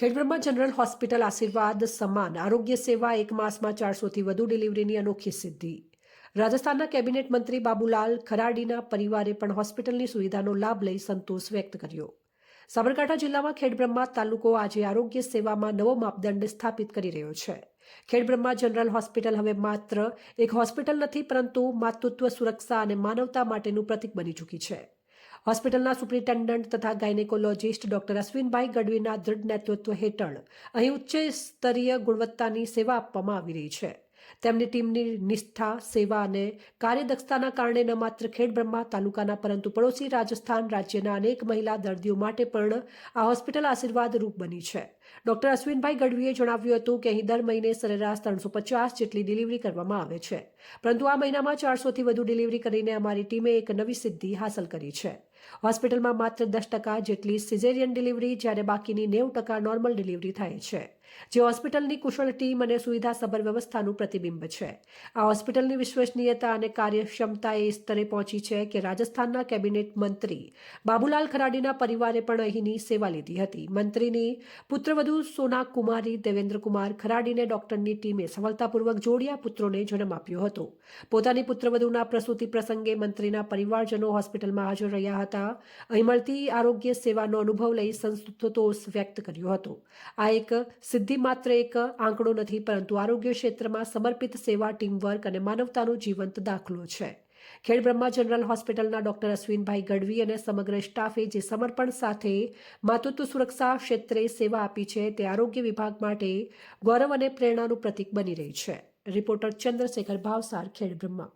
Khedbrahma general hospital આશીર્વાદ સમાન આરોગ્ય સેવા એક માસમાં 400થી વધુ ડિલિવરીની અનોખી સિદ્ધિ. રાજસ્થાનના કેબિનેટ મંત્રી બાબુલાલ ખરાડીના પરિવારે પણ હોસ્પિટલની સુવિધાનો લાભ લઈ સંતોષ વ્યક્ત કર્યો. સાબરકાંઠા જિલ્લામાં ખેડબ્રહ્મા તાલુકો આજે આરોગ્ય સેવામાં નવો માપદંડ સ્થાપિત કરી રહ્યો છે. ખેડબ્રહ્મા જનરલ હોસ્પિટલ હવે માત્ર એક હોસ્પિટલ નથી, પરંતુ માતૃત્વ સુરક્ષા અને માનવતા માટેનું પ્રતીક બની ચૂકી છે. હોસ્પિટલના સુપ્રિન્ટેન્ડન્ટ તથા ગાયનેકોલોજીસ્ટ ડોક્ટર અશ્વિનભાઈ ગઢવીના દૃઢ નેતૃત્વ હેઠળ અહીં ઉચ્ચ સ્તરીય ગુણવત્તાની સેવા આપવામાં આવી રહી છે. તેમની ટીમની નિષ્ઠા, સેવા અને કાર્યદક્ષતાના કારણે ન માત્ર ખેડબ્રહ્મા તાલુકાના પરંતુ પડોશી રાજસ્થાન રાજ્યના અનેક મહિલા દર્દીઓ માટે પણ આ હોસ્પિટલ આશીર્વાદરૂપ બની છે. ડોક્ટર અશ્વિનભાઈ ગઢવીએ જણાવ્યું હતું કે અહીં દર મહિને સરેરાશ 350 જેટલી ડિલિવરી કરવામાં આવે છે, પરંતુ આ મહિનામાં 400થી વધુ ડિલિવરી કરીને અમારી ટીમે એક નવી સિદ્ધિ હાંસલ કરી છે. હોસ્પિટલમાં માત્ર 10% જેટલી સિઝેરિયન ડિલિવરી, જ્યારે બાકીની 90% નોર્મલ ડિલિવરી થાય છે, જે હોસ્પિટલની કુશળ ટીમ અને સુવિધાસભર વ્યવસ્થાનું પ્રતિબિંબ છે. આ હોસ્પિટલની વિશ્વસનીયતા અને કાર્યક્ષમતા એ સ્તરે પહોંચી છે કે રાજસ્થાનના કેબિનેટ મંત્રી બાબુલાલ ખરાડીના પરિવારે પણ અહીંની સેવા લીધી હતી. મંત્રીની પુત્રવધુ સોના કુમારી દેવેન્દ્રકુમાર ખરાડીને ડોક્ટરની ટીમે સફળતાપૂર્વક જોડિયા પુત્રોને જન્મ આપ્યો હતો. પોતાની પુત્રવધુના પ્રસૂતિ પ્રસંગે મંત્રીના પરિવારજનો હોસ્પિટલમાં હાજર રહ્યા હતા. અહીં મળતી આરોગ્ય સેવાનો અનુભવ લઈ સંતોષ વ્યક્ત કર્યો હતો. આ એક સિદ્ધિ માત્ર એક આંકડો નથી, પરંતુ આરોગ્ય ક્ષેત્રમાં સમર્પિત સેવા, ટીમવર્ક અને માનવતાનો જીવંત દાખલો છે. ખેડબ્રહ્મા જનરલ હોસ્પિટલના ડોક્ટર અશ્વિનભાઈ ગઢવી અને સમગ્ર સ્ટાફે જે સમર્પણ સાથે માતૃત્વ સુરક્ષા ક્ષેત્રે સેવા આપી છે, તે આરોગ્ય વિભાગ માટે ગૌરવ અને પ્રેરણાનું પ્રતીક બની રહી છે. રિપોર્ટર ચંદ્રશેખર ભાવસાર, ખેડબ્રહ્મા.